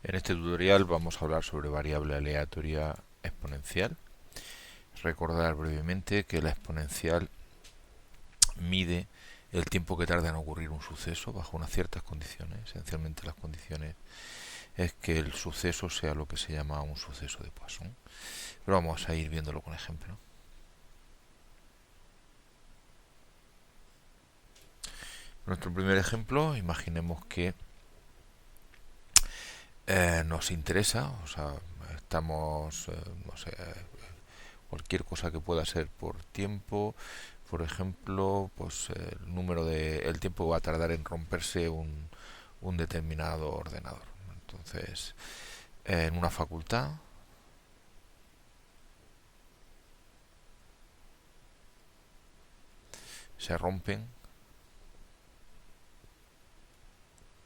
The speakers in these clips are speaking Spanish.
En este tutorial vamos a hablar sobre variable aleatoria exponencial. Recordar brevemente que la exponencial mide el tiempo que tarda en ocurrir un suceso bajo unas ciertas condiciones. Esencialmente las condiciones es que el suceso sea lo que se llama un suceso de Poisson. Pero vamos a ir viéndolo con ejemplo. Nuestro primer ejemplo, imaginemos que nos interesa, o sea, estamos, no sé, cualquier cosa que pueda ser por tiempo, por ejemplo, pues el tiempo que va a tardar en romperse un determinado ordenador. Entonces, en una facultad se rompen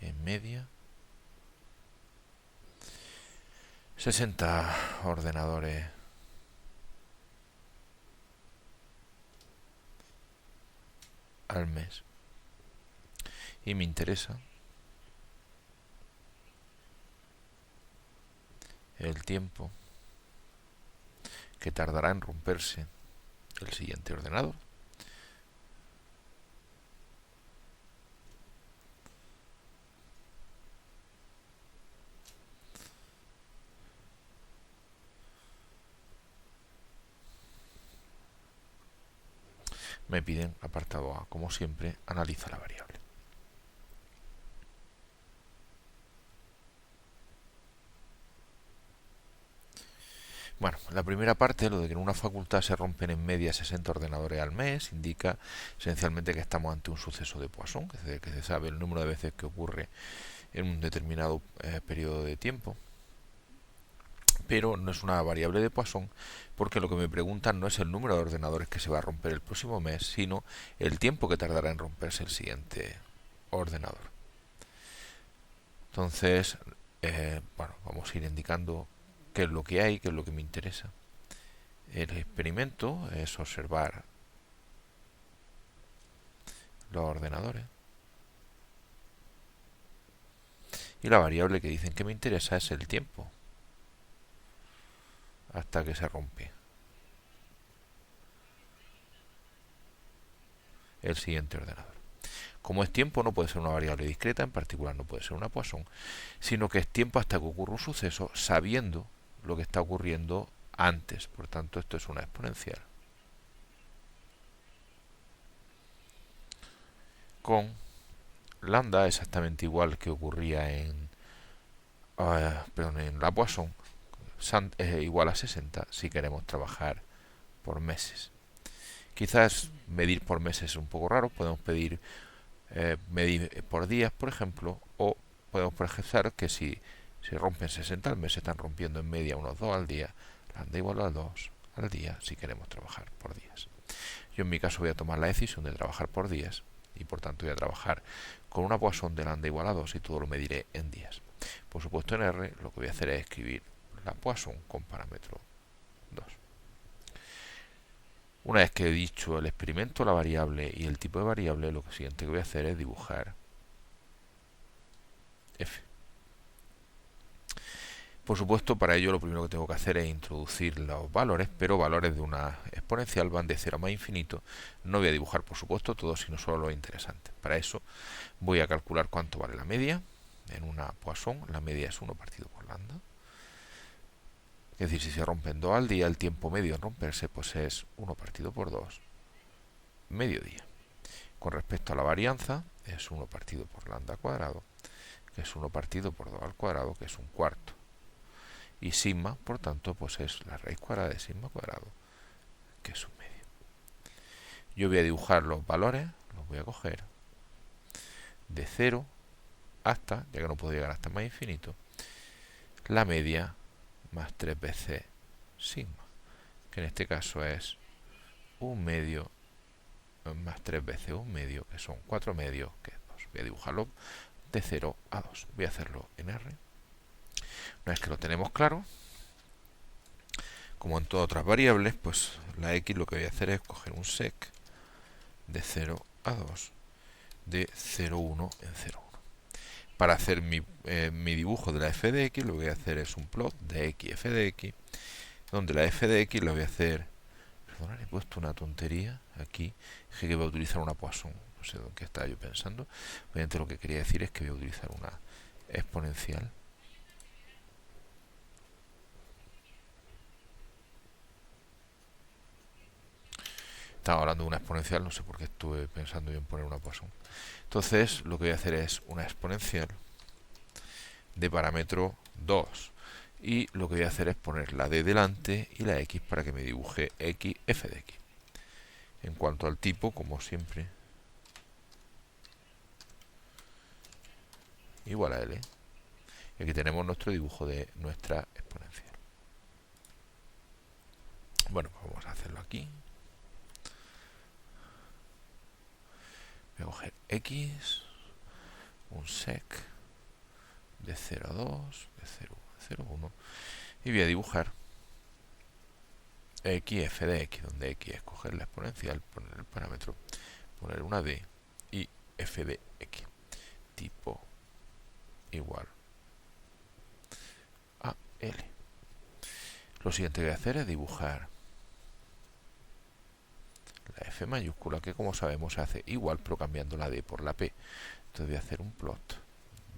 en media 60 ordenadores al mes. Y me interesa el tiempo que tardará en romperse el siguiente ordenador. Me piden apartado A, como siempre, analiza la variable. Bueno, la primera parte, lo de que en una facultad se rompen en media 60 ordenadores al mes, indica esencialmente que estamos ante un suceso de Poisson, es decir, que se sabe el número de veces que ocurre en un determinado periodo de tiempo. Pero no es una variable de Poisson, porque lo que me preguntan no es el número de ordenadores que se va a romper el próximo mes, sino el tiempo que tardará en romperse el siguiente ordenador. Entonces, bueno, vamos a ir indicando qué es lo que hay, qué es lo que me interesa. El experimento es observar los ordenadores y la variable que dicen que me interesa es el tiempo hasta que se rompe el siguiente ordenador. Como es tiempo, no puede ser una variable discreta, en particular no puede ser una Poisson, sino que es tiempo hasta que ocurra un suceso sabiendo lo que está ocurriendo antes. Por tanto, esto es una exponencial. Con lambda exactamente igual que ocurría en la Poisson, es igual a 60 si queremos trabajar por meses. Quizás medir por meses es un poco raro, podemos medir por días, por ejemplo, o podemos precisar que si se rompen 60 al mes, se están rompiendo en media unos 2 al día, lambda igual a 2 al día si queremos trabajar por días. Yo en mi caso voy a tomar la decisión de trabajar por días y por tanto voy a trabajar con una Poisson de lambda igual a 2 y todo lo mediré en días. Por supuesto en R lo que voy a hacer es escribir la Poisson con parámetro 2. Una vez que he dicho el experimento, la variable y el tipo de variable, lo siguiente que voy a hacer es dibujar f. Por supuesto, para ello lo primero que tengo que hacer es introducir los valores, pero valores de una exponencial van de 0 a más infinito. No voy a dibujar, por supuesto, todo, sino solo lo interesante. Para eso voy a calcular cuánto vale la media. En una Poisson, la media es 1 partido por lambda. Es decir, si se rompen 2 al día, el tiempo medio en romperse pues es 1 partido por 2, mediodía. Con respecto a la varianza, es 1 partido por lambda cuadrado, que es 1 partido por 2 al cuadrado, que es un cuarto. Y sigma, por tanto, pues es la raíz cuadrada de sigma cuadrado, que es un medio. Yo voy a dibujar los valores, los voy a coger de 0 hasta, ya que no puedo llegar hasta más infinito, la media más 3 veces sigma, que en este caso es un medio más 3 veces un medio, que son 4 medios, que es 2. Voy a dibujarlo de 0 a 2. Voy a hacerlo en R. Una vez que lo tenemos claro, como en todas otras variables, pues la x lo que voy a hacer es coger un sec de 0 a 2 de 0,1 en 0,1. Para hacer mi dibujo de la f de x, lo que voy a hacer es un plot de x, f de x, donde la f de x lo voy a hacer... Perdón, he puesto una tontería aquí, dije que voy a utilizar una Poisson, no sé de qué estaba yo pensando. Obviamente lo que quería decir es que voy a utilizar una exponencial. Estaba hablando de una exponencial, no sé por qué estuve pensando yo en poner una Poisson. Entonces lo que voy a hacer es una exponencial de parámetro 2. Y lo que voy a hacer es poner la d delante y la x para que me dibuje x, f de x. En cuanto al tipo, como siempre, igual a L. Y aquí tenemos nuestro dibujo de nuestra exponencial. Bueno, pues vamos a hacerlo aquí. Voy a coger x, un sec de 0 a 2, de 0 a 0 a 1, y voy a dibujar x, f de x, donde x es coger la exponencial, poner el parámetro, poner una d y f de x, tipo igual a L. Lo siguiente que voy a hacer es dibujar la F mayúscula, que como sabemos se hace igual pero cambiando la D por la P. Entonces voy a hacer un plot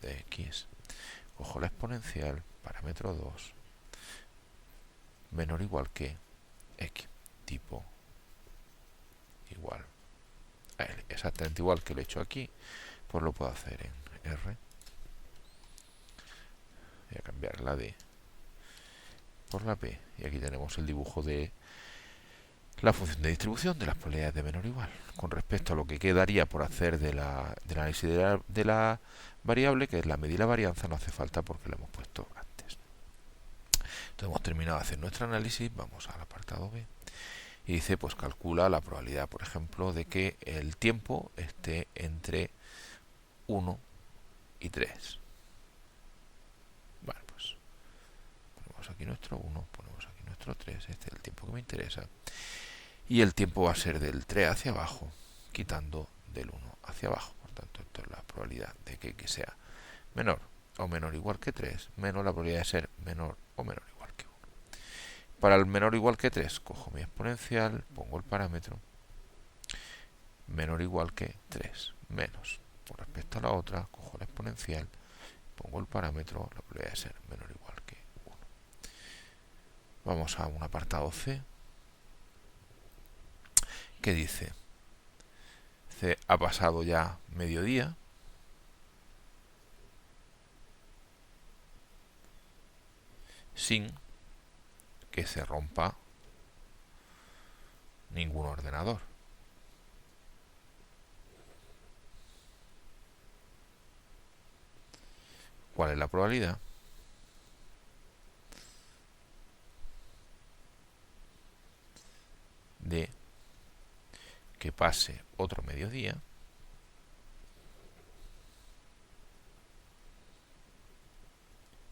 de X. Cojo la exponencial, parámetro 2, menor o igual que X, tipo igual a L. Exactamente igual que lo he hecho aquí, pues lo puedo hacer en R. Voy a cambiar la D por la P. Y aquí tenemos el dibujo de la función de distribución de las probabilidades de menor o igual. Con respecto a lo que quedaría por hacer del análisis de la variable, que es la medida y la varianza, no hace falta porque lo hemos puesto antes. Entonces hemos terminado de hacer nuestro análisis, vamos al apartado B. Y dice, pues calcula la probabilidad, por ejemplo, de que el tiempo esté entre 1 y 3. Bueno, pues ponemos aquí nuestro 1, ponemos aquí nuestro 3, este es el tiempo que me interesa. Y el tiempo va a ser del 3 hacia abajo, quitando del 1 hacia abajo. Por tanto, esto es la probabilidad de que x sea menor o menor o igual que 3, menos la probabilidad de ser menor o menor o igual que 1. Para el menor o igual que 3, cojo mi exponencial, pongo el parámetro, menor o igual que 3, menos. Con respecto a la otra, cojo la exponencial, pongo el parámetro, la probabilidad de ser menor o igual que 1. Vamos a un apartado C, que dice, ha pasado ya mediodía, sin que se rompa ningún ordenador. ¿Cuál es la probabilidad? De que pase otro mediodía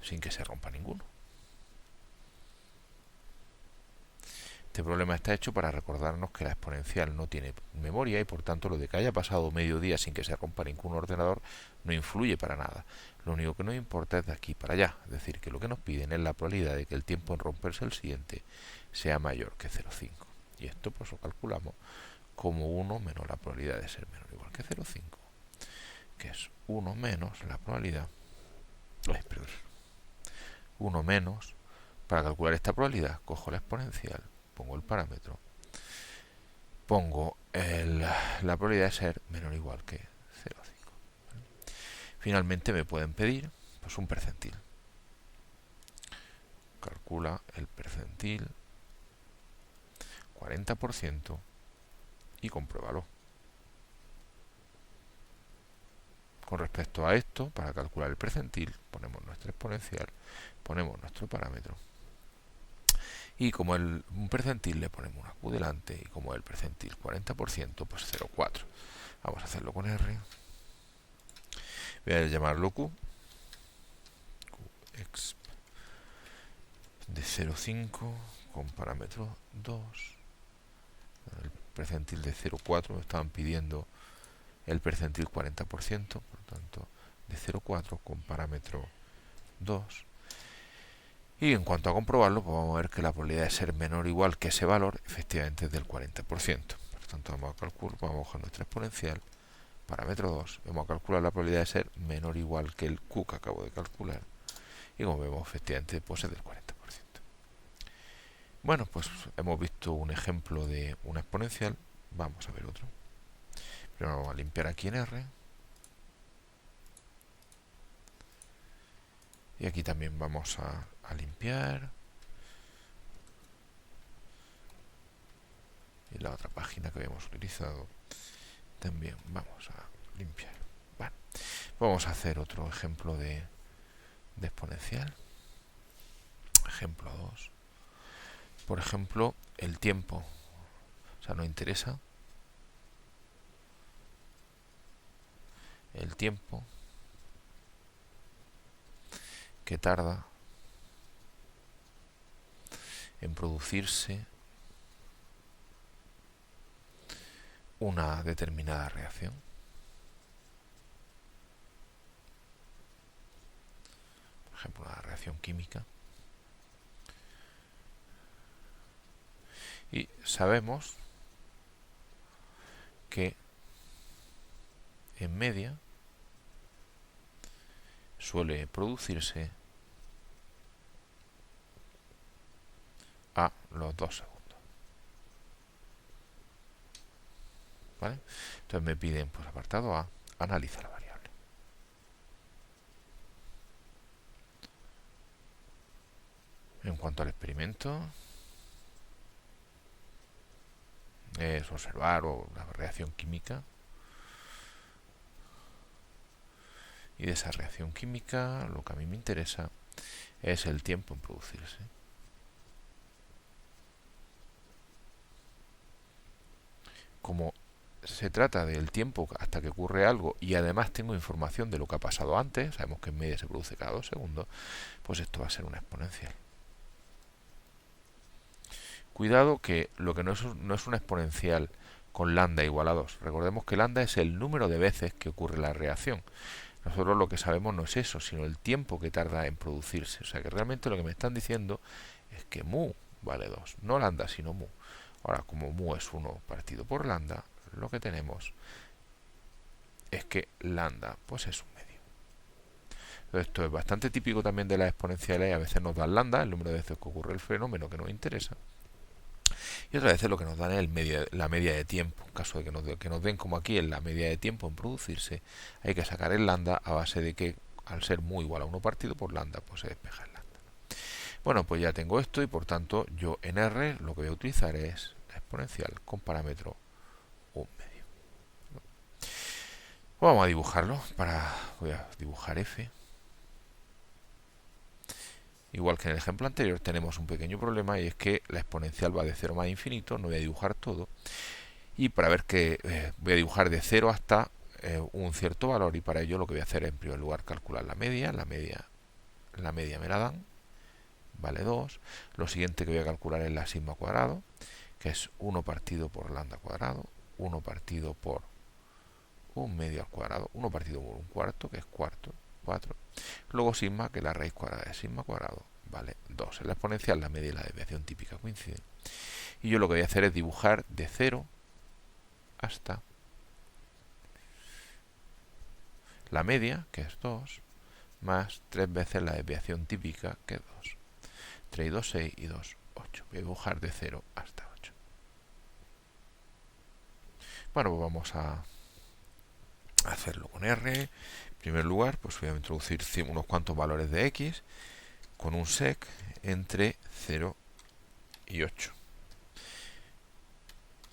sin que se rompa ninguno. Este problema está hecho para recordarnos que la exponencial no tiene memoria y por tanto lo de que haya pasado mediodía sin que se rompa ningún ordenador no influye para nada. Lo único que nos importa es de aquí para allá, es decir, que lo que nos piden es la probabilidad de que el tiempo en romperse el siguiente sea mayor que 0,5. Y esto pues lo calculamos como 1 menos la probabilidad de ser menor o igual que 0,5, que es 1 menos la probabilidad, perdón, 1 menos, para calcular esta probabilidad, cojo la exponencial, pongo el parámetro, pongo la probabilidad de ser menor o igual que 0,5. Finalmente me pueden pedir pues un percentil. Calcula el percentil 40% y compruébalo. Con respecto a esto, para calcular el percentil, ponemos nuestra exponencial, ponemos nuestro parámetro y como un percentil le ponemos una Q delante y como el percentil 40%, pues 0,4. Vamos a hacerlo con R. Voy a llamarlo Q exp de 0,5 con parámetro 2. El percentil de 0,4 me estaban pidiendo el percentil 40%, por tanto de 0,4 con parámetro 2. Y en cuanto a comprobarlo, pues vamos a ver que la probabilidad de ser menor o igual que ese valor efectivamente es del 40%. Por tanto, vamos a calcular, vamos a coger nuestra exponencial, parámetro 2, vamos a calcular la probabilidad de ser menor o igual que el Q que acabo de calcular. Y como vemos, efectivamente, pues es del 40%. Bueno, pues hemos visto un ejemplo de una exponencial. Vamos a ver otro. Primero vamos a limpiar aquí en R. Y aquí también vamos a limpiar. Y la otra página que habíamos utilizado también vamos a limpiar. Bueno, vamos a hacer otro ejemplo de exponencial. Ejemplo 2. Por ejemplo, el tiempo. O sea, nos interesa el tiempo que tarda en producirse una determinada reacción. Por ejemplo, una reacción química. Y sabemos que en media suele producirse a los 2 segundos. ¿Vale? Entonces me piden, pues apartado A, analiza la variable. En cuanto al experimento, es observar la reacción química. Y de esa reacción química, lo que a mí me interesa es el tiempo en producirse. Como se trata del tiempo hasta que ocurre algo y además tengo información de lo que ha pasado antes, sabemos que en media se produce cada 2 segundos, pues esto va a ser una exponencial. Cuidado que lo que no es una exponencial con lambda igual a 2. Recordemos que lambda es el número de veces que ocurre la reacción. Nosotros lo que sabemos no es eso, sino el tiempo que tarda en producirse. O sea que realmente lo que me están diciendo es que mu vale 2. No lambda, sino mu. Ahora, como mu es 1 partido por lambda, lo que tenemos es que lambda pues es un medio. Entonces, esto es bastante típico también de las exponenciales. A veces nos dan lambda, el número de veces que ocurre el fenómeno que nos interesa. Y otras veces lo que nos dan es la media de tiempo. En caso de que nos den como aquí en la media de tiempo en producirse, hay que sacar el lambda a base de que al ser mu igual a 1 partido por lambda, pues se despeja el lambda. Bueno, pues ya tengo esto y por tanto yo en R lo que voy a utilizar es la exponencial con parámetro 1 medio. Vamos a dibujarlo. Voy a dibujar F. Igual que en el ejemplo anterior tenemos un pequeño problema y es que la exponencial va de 0 más infinito, no voy a dibujar todo. Y para ver que voy a dibujar de 0 hasta un cierto valor y para ello lo que voy a hacer es en primer lugar calcular la media me la dan, vale 2. Lo siguiente que voy a calcular es la sigma cuadrado, que es 1 partido por lambda cuadrado, 1 partido por 1 medio al cuadrado, 1 partido por 1 cuarto, que es cuarto, 4. Luego sigma, que es la raíz cuadrada de sigma cuadrado, vale 2. En la exponencial la media y la desviación típica coinciden. Y yo lo que voy a hacer es dibujar de 0 hasta la media, que es 2, más 3 veces la desviación típica, que es 2. 3 y 2, 6 y 2, 8. Voy a dibujar de 0 hasta 8. Bueno, pues vamos a hacerlo con R. En primer lugar, pues voy a introducir unos cuantos valores de X con un sec entre 0 y 8.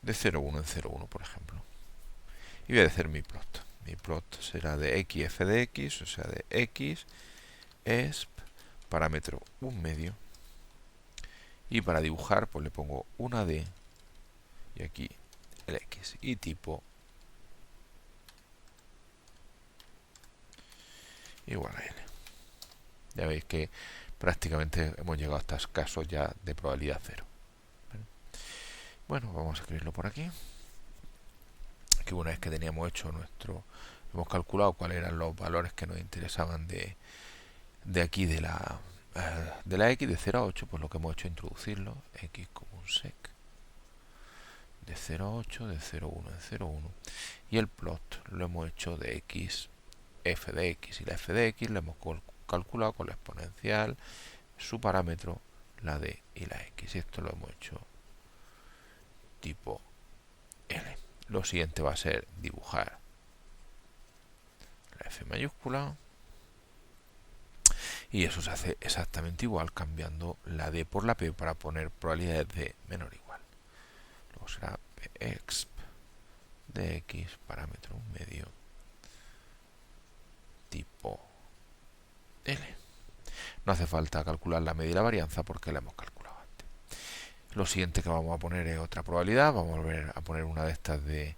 De 0,1 en 0,1, por ejemplo. Y voy a hacer mi plot. Mi plot será de x f de x, o sea, de x, esp, parámetro 1 medio. Y para dibujar, pues le pongo una D y aquí el x. Y tipo igual a L. Ya veis que prácticamente hemos llegado a estos casos ya de probabilidad 0. Bueno, vamos a escribirlo por aquí. Que una vez que teníamos hecho hemos calculado cuáles eran los valores que nos interesaban de aquí de la x de 0 a 8, pues lo que hemos hecho es introducirlo, x como un sec de 0 a 8, de 0,1 en 0,1, y el plot lo hemos hecho de x, f de x, y la f de x la hemos calculado con la exponencial, su parámetro, la d y la x, y esto lo hemos hecho tipo L. Lo siguiente va a ser dibujar la f mayúscula, y eso se hace exactamente igual cambiando la d por la p para poner probabilidades de menor o igual. Luego será pexp de x, parámetro medio, tipo L. No hace falta calcular la media y la varianza porque la hemos calculado antes. Lo siguiente que vamos a poner es otra probabilidad. Vamos a volver a poner una de estas de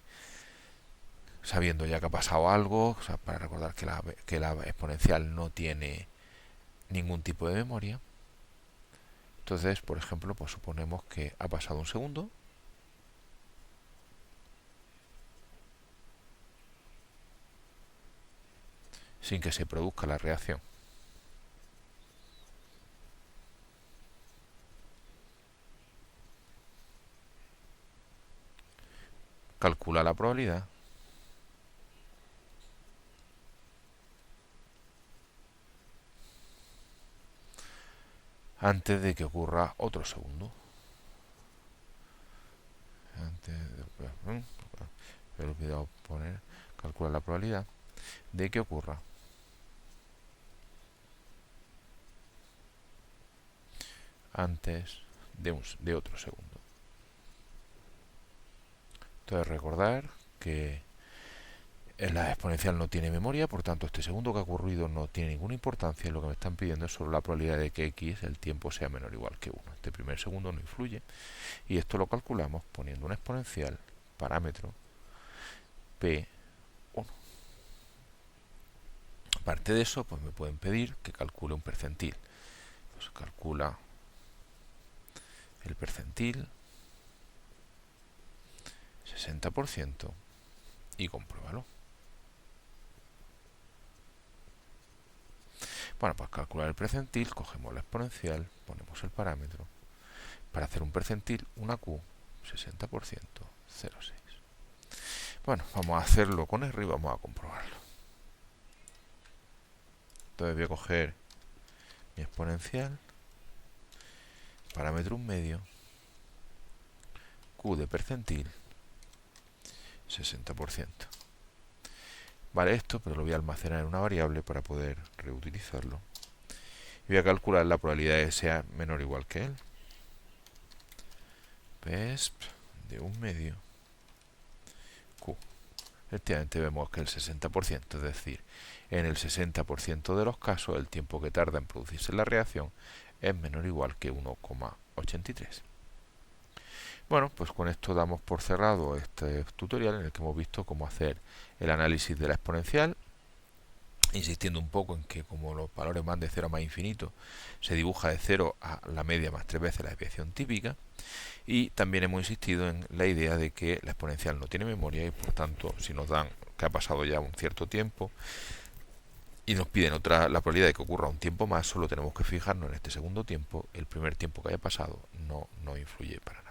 sabiendo ya que ha pasado algo, o sea, para recordar que la exponencial no tiene ningún tipo de memoria. Entonces, por ejemplo, pues suponemos que ha pasado un segundo sin que se produzca la reacción. Calcula la probabilidad antes de que ocurra otro segundo. He olvidado poner, calcula la probabilidad de que ocurra antes de otro segundo. Entonces recordar que la exponencial no tiene memoria, por tanto este segundo que ha ocurrido no tiene ninguna importancia, y lo que me están pidiendo es solo la probabilidad de que x, el tiempo, sea menor o igual que 1. Este primer segundo no influye, y esto lo calculamos poniendo una exponencial, parámetro p1. Aparte de eso, pues me pueden pedir que calcule un percentil. Pues calcula el percentil 60% y compruébalo. Bueno, para calcular el percentil cogemos la exponencial, ponemos el parámetro. Para hacer un percentil, una Q, 60%, 0,6. Bueno, vamos a hacerlo con R y vamos a comprobarlo. Entonces voy a coger mi exponencial, parámetro un medio, Q de percentil, 60%. Vale esto, pero lo voy a almacenar en una variable para poder reutilizarlo. Y voy a calcular la probabilidad de que sea menor o igual que él. PESP de un medio Q. Efectivamente vemos que el 60%, es decir, en el 60% de los casos el tiempo que tarda en producirse la reacción es menor o igual que 1,83. Bueno, pues con esto damos por cerrado este tutorial en el que hemos visto cómo hacer el análisis de la exponencial, insistiendo un poco en que como los valores van de 0 a más infinito, se dibuja de 0 a la media más 3 veces la desviación típica, y también hemos insistido en la idea de que la exponencial no tiene memoria y por tanto si nos dan que ha pasado ya un cierto tiempo y nos piden la probabilidad de que ocurra un tiempo más, solo tenemos que fijarnos en este segundo tiempo. El primer tiempo que haya pasado no influye para nada.